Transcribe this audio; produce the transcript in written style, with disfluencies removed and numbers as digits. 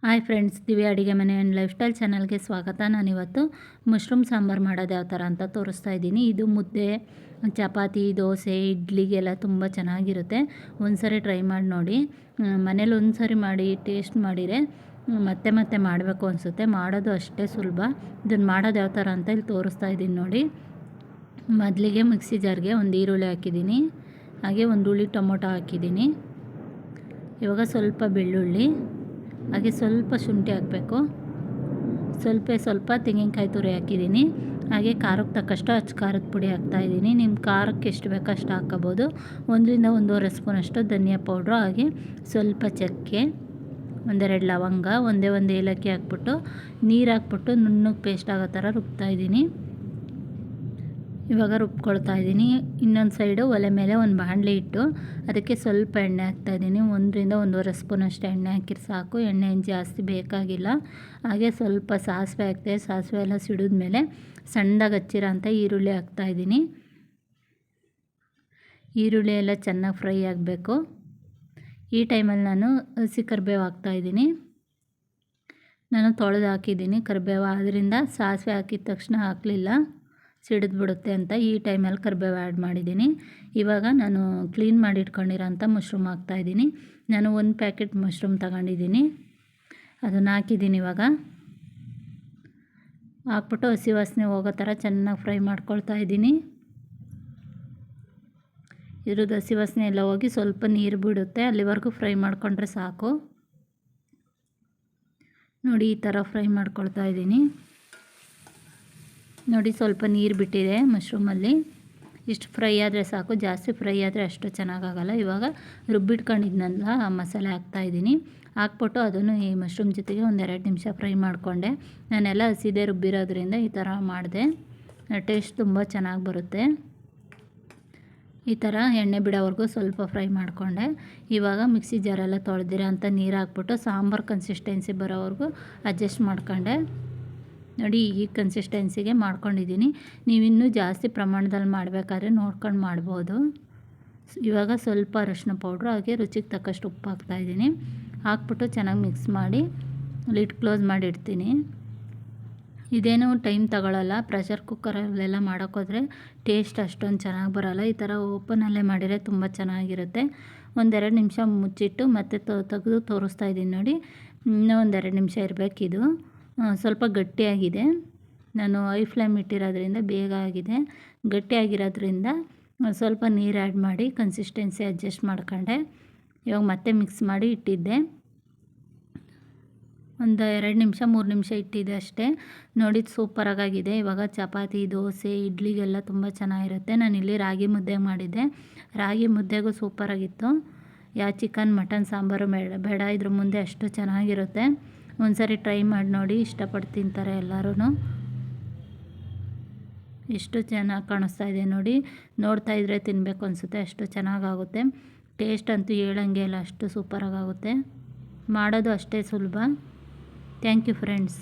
Hi friends, Divya ಅಡುಗೆ ಮನೆ and life style ಚಾನಲ್ಗೆ ಸ್ವಾಗತ. ನಾನಿವತ್ತು ಮಶ್ರೂಮ್ ಸಾಂಬಾರು ಮಾಡೋದು ಯಾವ ಥರ ಅಂತ ತೋರಿಸ್ತಾ ಇದ್ದೀನಿ. ಇದು ಮುದ್ದೆ, ಚಪಾತಿ, ದೋಸೆ, ಇಡ್ಲಿಗೆಲ್ಲ ತುಂಬ ಚೆನ್ನಾಗಿರುತ್ತೆ. ಒಂದ್ಸರಿ ಟ್ರೈ ಮಾಡಿ ನೋಡಿ. ಮನೇಲಿ ಒಂದ್ಸರಿ ಮಾಡಿ ಟೇಸ್ಟ್ ಮಾಡಿದರೆ ಮತ್ತೆ ಮತ್ತೆ ಮಾಡಬೇಕು ಅನಿಸುತ್ತೆ. ಮಾಡೋದು ಅಷ್ಟೇ ಸುಲಭ. ಇದನ್ನು ಮಾಡೋದು ಯಾವ ಥರ ಅಂತ ಇಲ್ಲಿ ತೋರಿಸ್ತಾ ಇದ್ದೀನಿ ನೋಡಿ. ಮೊದಲಿಗೆ ಮಿಕ್ಸಿ ಜಾರ್ಗೆ ಒಂದು ಈರುಳ್ಳಿ ಹಾಕಿದ್ದೀನಿ, ಹಾಗೆ ಒಂದು ಹುಳಿ ಟೊಮೊಟೊ ಹಾಕಿದ್ದೀನಿ. ಇವಾಗ ಸ್ವಲ್ಪ ಬೆಳ್ಳುಳ್ಳಿ, ಹಾಗೆ ಸ್ವಲ್ಪ ಶುಂಠಿ ಹಾಕಬೇಕು. ಸ್ವಲ್ಪ ತೆಂಗಿನಕಾಯಿ ತುರಿ ಹಾಕಿದ್ದೀನಿ. ಹಾಗೆ ಖಾರಕ್ಕೆ ತಕ್ಕಷ್ಟು ಅಚ್ಚ ಖಾರದ ಪುಡಿ ಹಾಕ್ತಾಯಿದ್ದೀನಿ. ನಿಮ್ಮ ಖಾರಕ್ಕೆ ಎಷ್ಟು ಬೇಕೋ ಅಷ್ಟು ಹಾಕ್ಕೋಬೋದು. 1ರಿಂದ 1.5 ಸ್ಪೂನಷ್ಟು ಧನಿಯಾ ಪೌಡ್ರು, ಹಾಗೆ ಸ್ವಲ್ಪ ಚಕ್ಕೆ, ಒಂದೆರಡು ಲವಂಗ, ಒಂದು ಏಲಕ್ಕಿ ಹಾಕ್ಬಿಟ್ಟು ನೀರು ಹಾಕ್ಬಿಟ್ಟು ನುಣ್ಣಗೆ ಪೇಸ್ಟ್ ಆಗೋ ಥರ ರುಬ್ತಾಯಿದ್ದೀನಿ. ಇವಾಗ ರುಬ್ಕೊಳ್ತಾ ಇದ್ದೀನಿ. ಇನ್ನೊಂದು ಸೈಡು ಒಲೆ ಮೇಲೆ ಒಂದು ಬಾಣಲೆ ಇಟ್ಟು ಅದಕ್ಕೆ ಸ್ವಲ್ಪ ಎಣ್ಣೆ ಹಾಕ್ತಾಯಿದ್ದೀನಿ. 1ರಿಂದ 1.5 ಸ್ಪೂನಷ್ಟು ಎಣ್ಣೆ ಹಾಕಿದ್ರೆ ಸಾಕು. ಎಣ್ಣೆ ಏನು ಜಾಸ್ತಿ ಬೇಕಾಗಿಲ್ಲ. ಹಾಗೆ ಸ್ವಲ್ಪ ಸಾಸಿವೆ ಹಾಕ್ತೆ. ಸಾಸಿವೆ ಎಲ್ಲ ಸಿಡಿದ್ಮೇಲೆ ಸಣ್ಣದಾಗಿ ಹಚ್ಚಿರೋ ಅಂಥ ಈರುಳ್ಳಿ ಹಾಕ್ತಾಯಿದ್ದೀನಿ. ಈರುಳ್ಳಿ ಎಲ್ಲ ಚೆನ್ನಾಗಿ ಫ್ರೈ ಆಗಬೇಕು. ಈ ಟೈಮಲ್ಲಿ ನಾನು ಹಸಿ ಕರಿಬೇವು ಹಾಕ್ತಾಯಿದ್ದೀನಿ. ನಾನು ತೊಳೆದು ಹಾಕಿದ್ದೀನಿ ಕರಿಬೇವು, ಆದ್ದರಿಂದ ಸಾಸಿವೆ ಹಾಕಿದ ತಕ್ಷಣ ಹಾಕಲಿಲ್ಲ, ಸಿಡಿದ್ಬಿಡುತ್ತೆ ಅಂತ ಈ ಟೈಮಲ್ಲಿ ಕರಿಬೇವು ಆ್ಯಡ್ ಮಾಡಿದ್ದೀನಿ. ಇವಾಗ ನಾನು ಕ್ಲೀನ್ ಮಾಡಿ ಇಟ್ಕೊಂಡಿರೋಂಥ ಮಶ್ರೂಮ್ ಹಾಕ್ತಾಯಿದ್ದೀನಿ. ನಾನು 1 ಪ್ಯಾಕೆಟ್ ಮಶ್ರೂಮ್ ತಗೊಂಡಿದ್ದೀನಿ, ಅದನ್ನು ಹಾಕಿದ್ದೀನಿ. ಇವಾಗ ಹಾಕ್ಬಿಟ್ಟು ಹಸಿ ವಾಸನೆ ಹೋಗೋ ಥರ ಚೆನ್ನಾಗಿ ಫ್ರೈ ಮಾಡ್ಕೊಳ್ತಾ ಇದ್ದೀನಿ. ಇದ್ರದ್ದು ಹಸಿ ವಾಸನೆ ಎಲ್ಲ ಹೋಗಿ ಸ್ವಲ್ಪ ನೀರು ಬಿಡುತ್ತೆ, ಅಲ್ಲಿವರೆಗೂ ಫ್ರೈ ಮಾಡಿಕೊಂಡ್ರೆ ಸಾಕು. ನೋಡಿ, ಈ ಥರ ಫ್ರೈ ಮಾಡ್ಕೊಳ್ತಾ ಇದ್ದೀನಿ. ನೋಡಿ, ಸ್ವಲ್ಪ ನೀರು ಬಿಟ್ಟಿದೆ ಮಶ್ರೂಮಲ್ಲಿ. ಇಷ್ಟು ಫ್ರೈ ಆದರೆ ಸಾಕು, ಜಾಸ್ತಿ ಫ್ರೈ ಆದರೆ ಅಷ್ಟು ಚೆನ್ನಾಗಾಗಲ್ಲ. ಇವಾಗ ರುಬ್ಬಿಟ್ಕೊಂಡಿದ್ನಲ್ಲ ಆ ಮಸಾಲೆ ಹಾಕ್ತಾಯಿದ್ದೀನಿ. ಹಾಕ್ಬಿಟ್ಟು ಅದನ್ನು ಈ ಮಶ್ರೂಮ್ ಜೊತೆಗೆ 1-2 ನಿಮಿಷ ಫ್ರೈ ಮಾಡಿಕೊಂಡೆ. ನಾನೆಲ್ಲ ಹಸಿದೇ ರುಬ್ಬಿರೋದ್ರಿಂದ ಈ ಥರ ಮಾಡಿದೆ. ಟೇಸ್ಟ್ ತುಂಬ ಚೆನ್ನಾಗಿ ಬರುತ್ತೆ. ಈ ಥರ ಎಣ್ಣೆ ಬಿಡೋವರೆಗೂ ಸ್ವಲ್ಪ ಫ್ರೈ ಮಾಡಿಕೊಂಡೆ. ಇವಾಗ ಮಿಕ್ಸಿ ಜಾರೆಲ್ಲ ತೊಳೆದಿರೋ ಅಂಥ ನೀರು ಹಾಕ್ಬಿಟ್ಟು ಸಾಂಬಾರು ಕನ್ಸಿಸ್ಟೆನ್ಸಿ ಬರೋವರೆಗೂ ಅಡ್ಜಸ್ಟ್ ಮಾಡ್ಕೊಂಡೆ. ನೋಡಿ, ಈ ಕನ್ಸಿಸ್ಟೆನ್ಸಿಗೆ ಮಾಡ್ಕೊಂಡಿದ್ದೀನಿ. ನೀವಿನ್ನೂ ಜಾಸ್ತಿ ಪ್ರಮಾಣದಲ್ಲಿ ಮಾಡಬೇಕಾದ್ರೆ ನೋಡ್ಕೊಂಡು ಮಾಡ್ಬೋದು. ಇವಾಗ ಸ್ವಲ್ಪ ಅರಶಿನ ಪೌಡ್ರು, ಹಾಗೆ ರುಚಿಗೆ ತಕ್ಕಷ್ಟು ಉಪ್ಪು ಹಾಕ್ತಾಯಿದ್ದೀನಿ. ಹಾಕ್ಬಿಟ್ಟು ಚೆನ್ನಾಗಿ ಮಿಕ್ಸ್ ಮಾಡಿ ಲಿಡ್ ಕ್ಲೋಸ್ ಮಾಡಿ ಇಡ್ತೀನಿ. ಇದೇನೂ ಟೈಮ್ ತಗೊಳ್ಳಲ್ಲ. ಪ್ರೆಷರ್ ಕುಕ್ಕರಲ್ಲೆಲ್ಲ ಮಾಡೋಕ್ಕೋದ್ರೆ ಟೇಸ್ಟ್ ಅಷ್ಟೊಂದು ಚೆನ್ನಾಗಿ ಬರೋಲ್ಲ. ಈ ಥರ ಓಪನಲ್ಲೇ ಮಾಡಿದರೆ ತುಂಬ ಚೆನ್ನಾಗಿರುತ್ತೆ. 1-2 ನಿಮಿಷ ಮುಚ್ಚಿಟ್ಟು ಮತ್ತೆ ತೆಗೆದು ತೋರಿಸ್ತಾ ಇದ್ದೀನಿ ನೋಡಿ. ಇನ್ನೂ 1-2 ನಿಮಿಷ ಇರಬೇಕಿದು. ಸ್ವಲ್ಪ ಗಟ್ಟಿಯಾಗಿದೆ. ನಾನು ಹೈ ಫ್ಲೇಮ್ ಇಟ್ಟಿರೋದ್ರಿಂದ ಬೇಗ ಆಗಿದೆ. ಗಟ್ಟಿಯಾಗಿರೋದ್ರಿಂದ ಸ್ವಲ್ಪ ನೀರು ಆ್ಯಡ್ ಮಾಡಿ ಕನ್ಸಿಸ್ಟೆನ್ಸಿ ಅಡ್ಜಸ್ಟ್ ಮಾಡ್ಕೊಂಡೆ. ಇವಾಗ ಮತ್ತೆ ಮಿಕ್ಸ್ ಮಾಡಿ ಇಟ್ಟಿದ್ದೆ. ಒಂದು 2 ನಿಮಿಷ 3 ನಿಮಿಷ ಇಟ್ಟಿದ್ದೆ ಅಷ್ಟೇ. ನೋಡಿ, ಸೂಪರಾಗಿದೆ. ಇವಾಗ ಚಪಾತಿ, ದೋಸೆ, ಇಡ್ಲಿಗೆಲ್ಲ ತುಂಬ ಚೆನ್ನಾಗಿರುತ್ತೆ. ನಾನಿಲ್ಲಿ ರಾಗಿ ಮುದ್ದೆ ಮಾಡಿದ್ದೆ. ರಾಗಿ ಮುದ್ದೆಗೂ ಸೂಪರಾಗಿತ್ತು. ಯಾವ ಚಿಕನ್ ಮಟನ್ ಸಾಂಬಾರು ಬೇಡ, ಇದ್ರ ಮುಂದೆ ಅಷ್ಟು ಚೆನ್ನಾಗಿರುತ್ತೆ. ಒಂದ್ಸರಿ ಟ್ರೈ ಮಾಡಿ ನೋಡಿ, ಇಷ್ಟಪಟ್ಟು ತಿಂತಾರೆ ಎಲ್ಲರೂ. ಎಷ್ಟು ಚೆನ್ನಾಗಿ ಕಾಣಿಸ್ತಾ ಇದೆ ನೋಡಿ. ನೋಡ್ತಾ ಇದ್ದರೆ ತಿನ್ನಬೇಕು ಅನಿಸುತ್ತೆ, ಅಷ್ಟು ಚೆನ್ನಾಗಾಗುತ್ತೆ. ಟೇಸ್ಟ್ ಅಂತೂ ಹೇಳಂಗೆ ಇಲ್ಲ, ಅಷ್ಟು ಸೂಪರಾಗುತ್ತೆ. ಮಾಡೋದು ಅಷ್ಟೇ ಸುಲಭ. Thank you friends.